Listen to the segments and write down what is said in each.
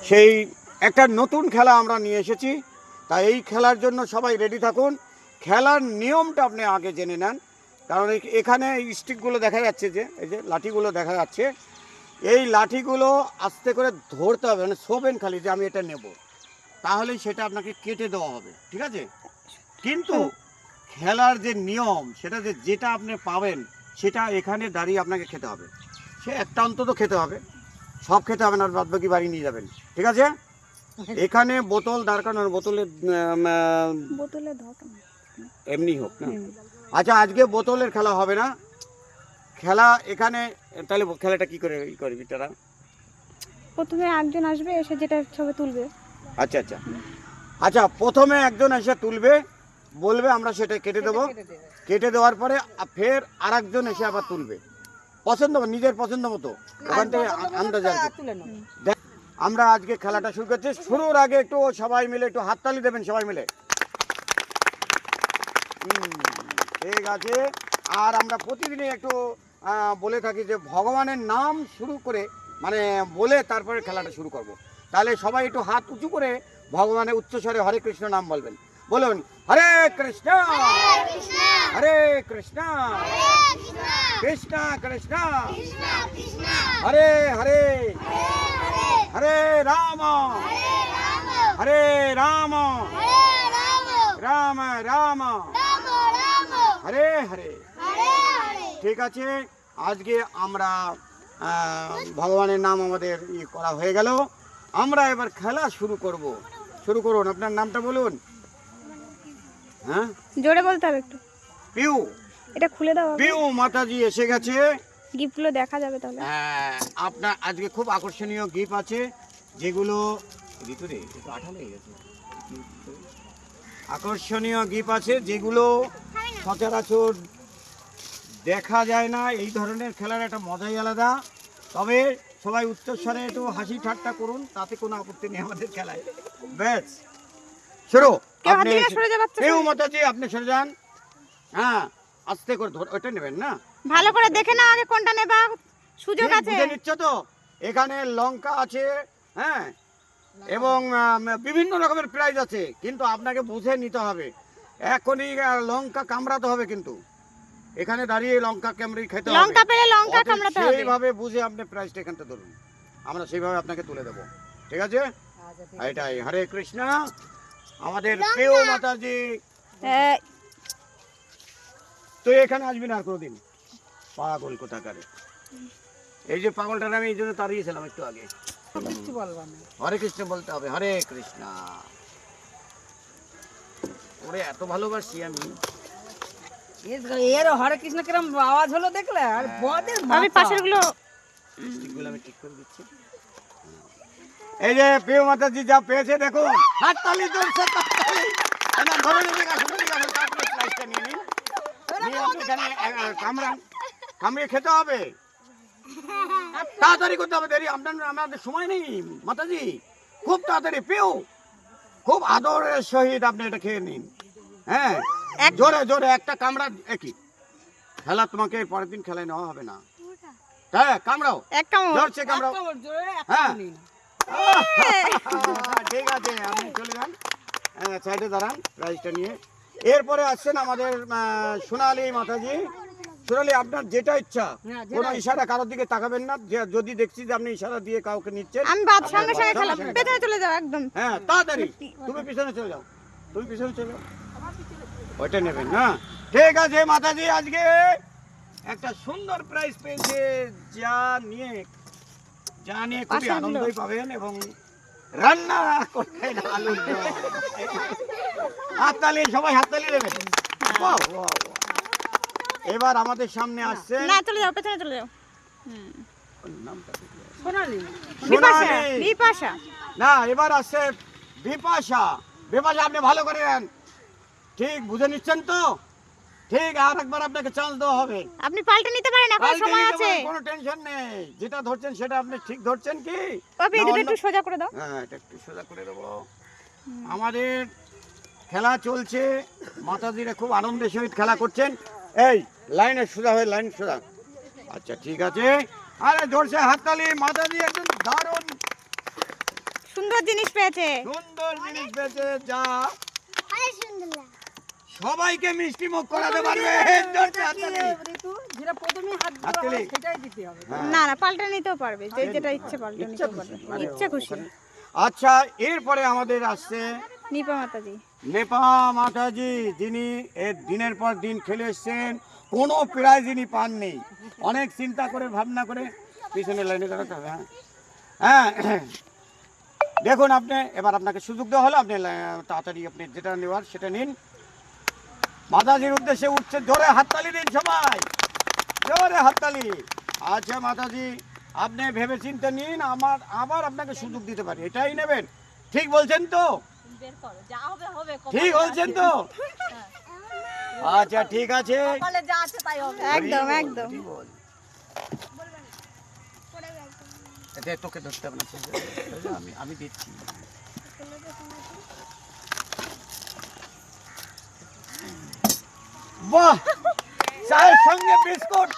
সেই একটা নতুন খেলা আমরা নিয়ে এসেছি। তাই এই খেলার জন্য সবাই রেডি থাকুন। খেলার নিয়মটা আপনি আগে জেনে নেন, কারণ এখানে স্টিকগুলো দেখা যাচ্ছে, যে এই যে লাঠিগুলো দেখা যাচ্ছে, এই লাঠিগুলো আস্তে করে ধরতে হবে, মানে শোবেন খালি যে আমি এটা নেব, তাহলেই সেটা আপনাকে কেটে দেওয়া হবে, ঠিক আছে? কিন্তু খেলার যে নিয়ম, সেটা যেটা আপনি পাবেন সেটা এখানে দাঁড়িয়ে আপনাকে খেতে হবে। সে একটা অন্তত খেতে হবে, সব খেতে হবে না, বাদ বাকি বাড়ি নিয়ে যাবেন, ঠিক আছে? এখানে বোতল দরকার নয়, বোতলের এমনি হোক না। আচ্ছা, আজকে বোতলের খেলা হবে না, খেলা এখানে। তাহলে খেলাটা কি করে করবি তারা? প্রথমে একজন আসবে, এসে যেটা ছবি তুলবে। আচ্ছা আচ্ছা আচ্ছা, প্রথমে একজন এসে তুলবে, বলবে, আমরা সেটা কেটে দেবো। কেটে দেওয়ার পরে ফের আর একজন এসে আবার তুলবে, পছন্দ নিজের পছন্দ মতো, ওখান থেকে আন্দাজ আর কি। আমরা আজকে খেলাটা শুরু করছি। শুরুর আগে একটু সবাই মিলে একটু হাততালি দেবেন, সবাই মিলে। ঠিক আছে। আর আমরা প্রতিদিনই একটু বলে থাকি যে ভগবানের নাম শুরু করে, মানে বলে তারপরে খেলাটা শুরু করব। তাহলে সবাই একটু হাত উঁচু করে ভগবানের উচ্চস্বরে হরে কৃষ্ণ নাম বলবেন। বলুন, হরে কৃষ্ণ হরে কৃষ্ণ কৃষ্ণ কৃষ্ণ হরে হরে হরে রাম হরে রাম রাম রাম হরে হরে। ঠিক আছে, আজকে আমরা ভগবানের নাম আমাদের করা হয়ে গেল। আমরা এবার খেলা শুরু করব। শুরু করুন, আপনার নামটা বলুন। হ্যাঁ, জোরে বলতে হবে একটু। পিউ। এটা খুলে দাও, পিউ মাতাজি এসে গেছে। গিফটগুলো দেখা যাবে তাহলে। আপনার আজকে খুব আকর্ষণীয় গিফট আছে, যেগুলো ভিতরে আঠা লেগে গেছে। আকর্ষণীয় গিফট আছে যেগুলো সচরাচর দেখা যায় না। এই ধরনের খেলার একটা মজাই আলাদা। তবে সবাই উচ্চস্বরে একটু হাসি ঠাট্টা করুন, তাতে কোনো আপত্তি নেই আমাদের খেলায়। বেশ, শুরু। কেউ মাতাজি আপনি সরে যান। হ্যাঁ, আস্তে করে ধর, ওইটা নেবেন না, ভালো করে দেখে নাও আগে কোনটা নেবা, সুযোগ আছে। বুঝে নিচ্ছ তো? এখানে লঙ্কা আছে, হ্যাঁ, এবং বিভিন্ন রকমের প্রাইজ আছে, কিন্তু আপনাকে বুঝে নিতে হবে। এখনই লঙ্কা কামড়াতে হবে, কিন্তু এখানে দাঁড়িয়ে লঙ্কা কামড়ি খেতে হবে। লঙ্কা পেলে লঙ্কা কামড়াতে হবে। সেইভাবে বুঝে আপনি প্রাইজটা এখান থেকে ধরুন, আমরা সেইভাবে আপনাকে তুলে দেবো, ঠিক আছে? এটাই হরে কৃষ্ণ। আমাদের প্রিয় মাতাজি, তুই এখানে আসবি না আর কোনোদিন, পাগল কোথাকারে। এই যে পাগলটার আমি এই জন্য তাড়িয়েছিলাম একটু আগে। হরে কৃষ্ণ বলতে হবে, হরে কৃষ্ণ। ওরে এত ভালোবাসি আমি। এর হরে কৃষ্ণ কিরম আওয়াজ হলো দেখলে? আর বদের আমি পাশের গুলো আমি ঠিক করে দিচ্ছি। এই যে প্রিয় মাতাজি যা পেয়েছে দেখুন, হাততালি জোরসে হাততালি। না ধরে নিয়ে গেছে, তারপরে প্রাইজটা নিয়ে নিন। নিয়ে আপনি এখানে কামড়ে খেতে হবে, তাড়াতাড়ি করতে হবে, দেরি আমাদের সময় নেই মাতাজি, খুব তাড়াতাড়ি। পেও খুব আদরের সহিত আপনি এটা খেয়ে নিন। হ্যাঁ, জোরে জোরে একটা কামড়া। একই খেলা, তোমাকে পরের দিন খেলায় নেওয়া হবে না। হ্যাঁ, কামড়াও, এক কামড় জোরছে কামড়াও। হ্যাঁ, ঠিক আছে, আপনি চলে যান, সাইডে দাঁড়ান প্রাইজটা নিয়ে। এরপরে আসছেন আমাদের সোনালী মাতাজি। সোনালী, আপনার যেটা ইচ্ছা, কোনো ইশারা কারোর দিকে তাকাবেন না। যদি দেখছি যে আপনি ইশারা দিয়ে কাউকে নিচ্ছেন, আমি বাদ সঙ্গে সঙ্গে খেলা পেছনে চলে যাও একদম। হ্যাঁ, তাড়াতাড়ি তুমি পিছনে চলে যাও, তুমি পিছনে চলে যাও, ওইটা নেবেন না। ঠিক আছে মাতাজি, আজকে একটা সুন্দর প্রাইজ পেয়েছে, যা নিয়ে খুবই আনন্দই পাবেন, এবং রান্না করতে আলুর দম। হাততালি, সবাই হাততালি দেবেন। বাহ, বাহ, বাহ। এবার আমাদের সামনে আসছে, না চলে যাও, পেছনে চলে যাও। সোনালি বিপাশা। না, এবার আসছে বিপাশা। বিপাশা, আপনি ভালো করে নেন, ঠিক বুঝে নিচ্ছেন তো? ঠিক, আর একবার আপনাকে চান্স দেওয়া হবে। আপনি পাল্টে নিতে পারেন, এখন সময় আছে, কোনো টেনশন নেই। যেটা ধরছেন সেটা আপনি ঠিক ধরছেন কি? তবে এটা একটু সোজা করে দাও। হ্যাঁ, এটা একটু সোজা করে দেবো। আমাদের খেলা চলছে, মাতাজিরা খুব আনন্দের সহিত খেলা করছেন। এই লাইনে সোজা হয়ে, লাইন সোজা। আচ্ছা, ঠিক আছে। আরে জোরসে হাততালি, মাতাজি একদম দারুণ সুন্দর জিনিস পেয়েছে। সুন্দর জিনিস পেয়েছে, যা সবাইকে মিষ্টি মুখ করাতে পারবে। জোরসে হাততালি। ঋতু, যেটা প্রথমেই হাত দেওয়া হাততালি। হয়, সেটাই দিতে হবে। হ্যাঁ। না না, পাল্টে নিতেও পারবে, যে যেটা ইচ্ছে পাল্টে নিতে পারবে, মানে ইচ্ছা খুশি। ওখানে- আচ্ছা, এরপরে আমাদের আসছে নিপা মাতাজি। নেপা মাতাজি, যিনি এর দিনের পর দিন খেলে এসছেন, কোনো প্রাইজ যিনি পাননি। অনেক চিন্তা করে ভাবনা করে পিছনের লাইনে দাঁড়াতে হবে। হ্যাঁ হ্যাঁ, দেখুন আপনি, এবার আপনাকে সুযোগ দেওয়া হলো, আপনি তাড়াতাড়ি আপনি যেটা নেওয়ার সেটা নিন। মাতাজির উদ্দেশ্যে উঠছে, জোরে হাততালি দিন সবাই, জোরে হাততালি। আচ্ছা মাতাজি, আপনি ভেবে চিন্তে নিন, আবার আপনাকে সুযোগ দিতে পারি, এটাই নেবেন, ঠিক বলছেন তো? ঠিক বলছেন তো? আচ্ছা ঠিক আছে, একদম একদম। তোকে ধরতে হবে না, আমি দিচ্ছি। বাহ, চায়ের সঙ্গে বিস্কুট।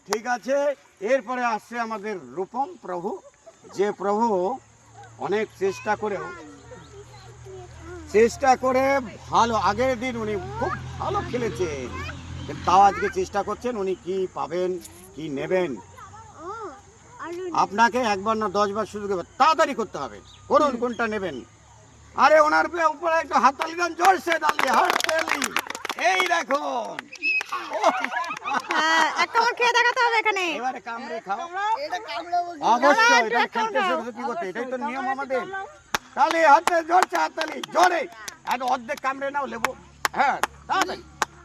ঠিক আছে, এরপরে আসছে আমাদের রূপম প্রভু, যে প্রভু অনেক চেষ্টা করে ভালো, আগের দিন উনি খুব ভালো খেলেছেন, তাও আজকে চেষ্টা করছেন উনি কি পাবেন, কি নেবেন। আপনাকে একবার না 10 বার সুযোগ দেবে, তাড়াতাড়ি করতে হবে, করুন কোনটা নেবেন। আরে ওনার উপরে একটু হাততালি দেন, জোরসে তালি, হাততালি। এই দেখুন, হ্যাঁ, এক কামড় খেয়ে দেখাতে হবে এখানে। এবারে কামড়ে খাও, অবশ্যই এটা খেলতে শেখো, কি করতে, এটাই তো নিয়ম আমাদের। তাহলে হাতে জোরসে হাততালি, জোরে, আর অর্ধেক কামড়ে নাও লেবু। হ্যাঁ তাড়াতাড়ি,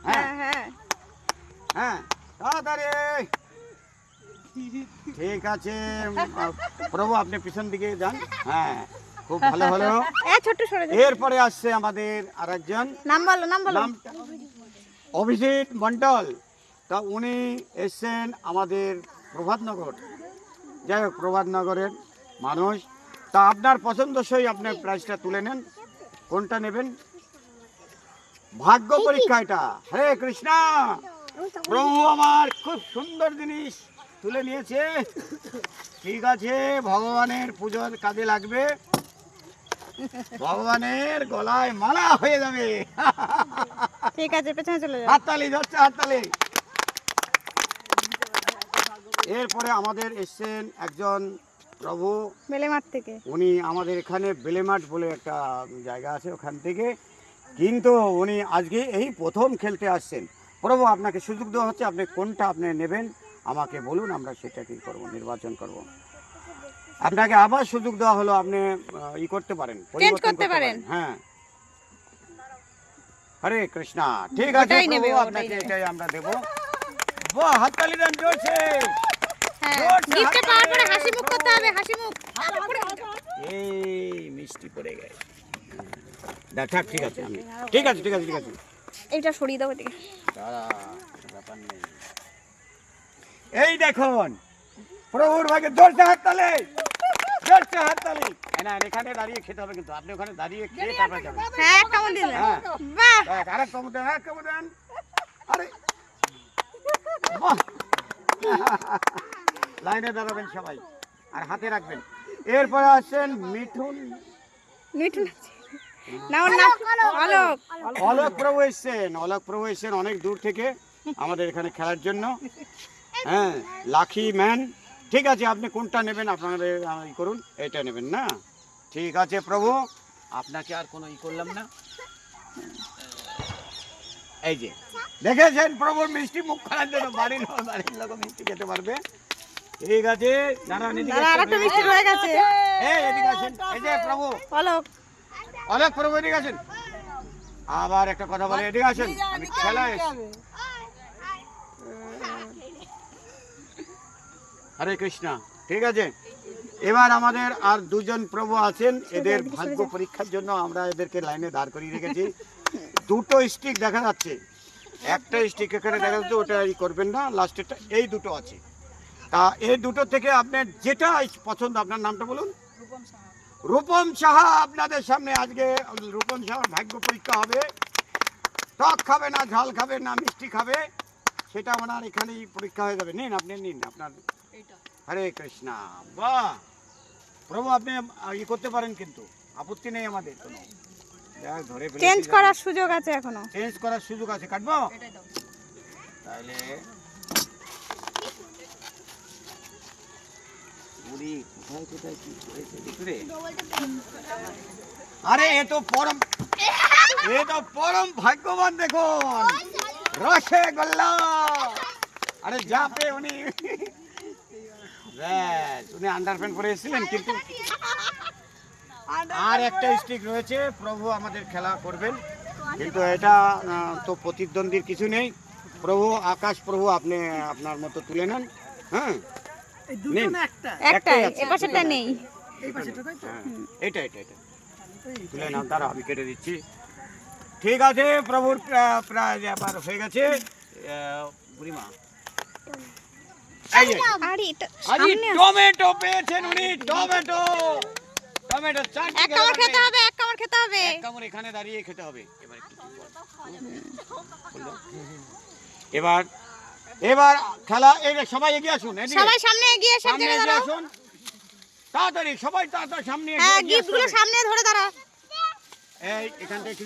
হ্যাঁ হ্যাঁ হ্যাঁ, হ্যাঁ তাড়াতাড়ি। ঠিক আছে প্রভু, আপনি পিছন দিকে যান। হ্যাঁ, খুব ভালো হলো। ছোট্ট সরে যাও। এরপরে আসছে আমাদের আরেকজন, নাম বলো, নাম বলো। নামটা অভিজিৎ মন্ডল। তা উনি এসছেন আমাদের প্রভাতনগর, যাই হোক প্রভাতনগরের মানুষ। তা আপনার পছন্দসই আপনার প্রাইজটা তুলে নেন, কোনটা নেবেন? ভাগ্য পরীক্ষা এটা। হরে কৃষ্ণা, প্রভু আমার খুব সুন্দর জিনিস তুলে নিয়েছে। ঠিক আছে, ভগবানের পুজোর কাজে লাগবে, ভগবানের গলায় মালা হয়ে যাবে। ঠিক আছে, পেছনে চলে যাও। হাততালি যাচ্ছে, হাততালি। এরপরে আমাদের এসছেন একজন প্রভু, বেলেমাঠ থেকে। উনি আমাদের এখানে বেলেমাঠ বলে একটা জায়গা আছে, ওখান থেকে, কিন্তু উনি আজকে এই প্রথম খেলতে আসছেন। প্রভু, আপনাকে সুযোগ দেওয়া হচ্ছে, আপনি কোনটা আপনি নেবেন আমাকে বলুন, আমরা সেটা কি করব, নির্বাচন করব। আপনাকে আবার সুযোগ দেওয়া হলো, আপনি ই করতে পারেন, পরিবর্তন করতে পারেন। হ্যাঁ, হরে কৃষ্ণা। ঠিক আছে ওটাই নেবে, প্রভু, ওটাই আপনাকে নেবে। এটাই আমরা দেব। বাহ, হাততালি দেন জোরসে। হ্যাঁ, জোরসে গিফটে হাততালি। পাওয়ার পরে হাসি মুখ করতে হবে, হাসি মুখ। এই মিষ্টি পড়ে গেছে। দেখা, ঠিক আছে, আমি ঠিক আছে, ঠিক আছে, ঠিক আছে। এইটা সরিয়ে দাও এদিকে। দাঁড়া, ব্যাপার নেই। এই দেখুন, প্রভুর ভাগে জোরসে হাততালি, জোরসে হাততালি। না, এখানে দাঁড়িয়ে খেতে হবে, কিন্তু আপনি ওখানে দাঁড়িয়ে খেয়ে তারপরে যাবেন। হ্যাঁ, এক কামড় দিলে। হ্যাঁ, বাহ, দেখ, আরেক কামড় দেন, আরেক কামড় দেন। আরে বাহ। লাইনে দাঁড়াবেন সবাই, আর হাতে রাখবেন। এরপরে আসছেন মিঠুন, মিঠুন আছে। না, ওর নাম অলোক। অলোক প্রভু এসছেন, অলোক প্রভু এসছেন অনেক দূর থেকে আমাদের এখানে খেলার জন্য। হ্যাঁ, লাকি ম্যান। ঠিক আছে, আপনি কোনটা নেবেন আপনাদের ই করুন, এটা নেবেন না? ঠিক আছে প্রভু, আপনাকে আর কোনো ই করলাম না। এই যে দেখেছেন, প্রভুর মিষ্টি মুখ করার জন্য বাড়ির লোক মিষ্টি খেতে পারবে। ঠিক আছে, দাঁড়ান, এদিকে দাঁড়া, আরেকটা মিষ্টি রয়ে গেছে। এই এদিকে আসেন। এই যে প্রভু, অলোক। অলোক প্রভু এদিকে আসেন। আবার একটা কথা বলে, এদিকে আসেন, আমি খেলা এসেছি। হরে কৃষ্ণা। ঠিক আছে, এবার আমাদের আর দুজন প্রভু আছেন, এদের ভাগ্য পরীক্ষার জন্য আমরা এদেরকে লাইনে দাঁড় করিয়ে রেখেছি। দুটো স্টিক দেখা যাচ্ছে, একটা স্টিক এখানে দেখা যাচ্ছে, ওটা ই করবেন না, লাস্টেরটা এই দুটো আছে। তা এই দুটো থেকে আপনার যেটা পছন্দ, আপনার নামটা বলুন। রূপম সাহা আপনাদের সামনে আজকে রূপম সাহার ভাগ্য পরীক্ষা হবে। টক খাবে না, ঝাল খাবে না, মিষ্টি খাবে, সেটা ওনার এখানেই পরীক্ষা হয়ে যাবে। নিন, আপনি নিন আপনার। হরে কৃষ্ণা। বাহ, প্রভু আপনি করতে পারেন, কিন্তু আপত্তি নেই আমাদের কোনো। দেখ, ধরে ফেলেছি, চেঞ্জ করার সুযোগ আছে এখনো। চেঞ্জ করার সুযোগ আছে। কাটবো তাহলে। বুড়ি কোথায় কোথায় কি করেছে ভিতরে? আরে এ তো পরম ভাগ্যবান, দেখুন রসগোল্লা। আরে যাপে উনি উনি আন্ডারপ্যান্ট পরে এসেছিলেন, কিন্তু আর একটা স্টিক রয়েছে। প্রভু আমাদের খেলা করবেন, কিন্তু এটা তো প্রতিদ্বন্দ্বীর কিছু নেই। প্রভু আকাশ প্রভু আপনি আপনার মতো তুলে নেন। হ্যাঁ, নিন। একটাই, আছে। এপাশেরটা নেই। হ্যাঁ, এটা তুলে নাও, তারা আমি কেটে দিচ্ছি। ঠিক আছে, প্রভুর প্রায় ব্যাপার হয়ে গেছে। বুড়িমা, এই যে, আরে এটা আরে সামনে আছে। টমেটো পেয়েছেন উনি। টমেটো চারটে এক কামড় খেতে হবে, এক কামড় খেতে হবে। এক কামড় এখানে দাঁড়িয়ে খেতে হবে। এবার একটু চুপ করো। এবার খেলা। এই যে, সবাই এগিয়ে আসুন, এদিকে। সবাই সামনে এগিয়ে এসে সামনে জায়গায় এগিয়ে দাঁড়াও। আসুন, তাড়াতাড়ি সবাই তাড়াতাড়ি সামনে হ্যাঁ, এগিয়ে আসতে গিফটগুলো হবে। সামনে ধরে দাঁড়াও। এই এখানটা একটু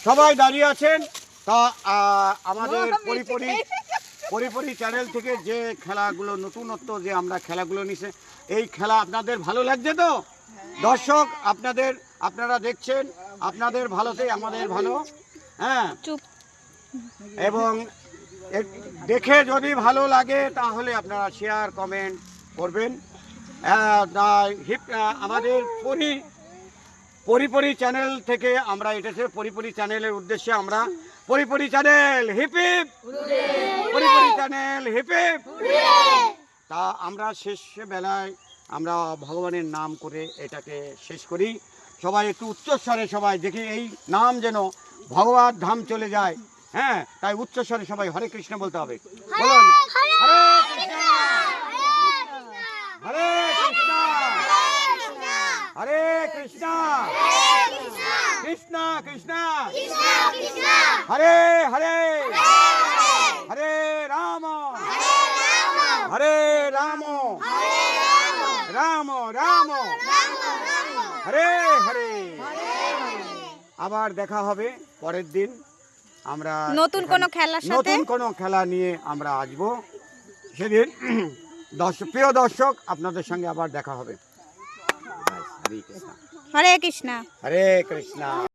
সবাই দাঁড়িয়ে আছেন। তা আমাদের পরিপরি চ্যানেল থেকে যে খেলাগুলো নতুনত্ব যে আমরা খেলাগুলো নিছে, এই খেলা আপনাদের ভালো লাগছে তো? দর্শক আপনারা দেখছেন, আপনাদের ভালোতেই আমাদের ভালো। হ্যাঁ, চুপ। এবং দেখে যদি ভালো লাগে তাহলে আপনারা শেয়ার কমেন্ট করবেন। আমাদের পরিপরি চ্যানেল থেকে আমরা এটাছে পরিপরি চ্যানেলের উদ্দেশ্যে আমরা পরিপরি চ্যানেল হিপ হিপ, পরিপরি চ্যানেল হিপ হিপ। তা আমরা শেষ বেলায় আমরা ভগবানের নাম করে এটাকে শেষ করি। সবাই একটু উচ্চস্বরে সবাই দেখি, এই নাম যেন ভগবান ধাম চলে যায়। হ্যাঁ, তাই উচ্চস্বরে সবাই হরে কৃষ্ণ বলতে হবে। বলুন, হরে কৃষ্ণ, হরে কৃষ্ণ, হরে কৃষ্ণ, কৃষ্ণ কৃষ্ণ, হরে হরে, হরে রাম, হরে রাম, রাম রাম, হরে হরে। আবার দেখা হবে পরের দিন। আমরা নতুন কোনো খেলার সাথে, নতুন কোনো খেলা নিয়ে আমরা আসবো সেদিন। প্রিয় দর্শক, আপনাদের সঙ্গে আবার দেখা হবে। হরে কৃষ্ণ, হরে কৃষ্ণ। হরে কৃষ্ণ।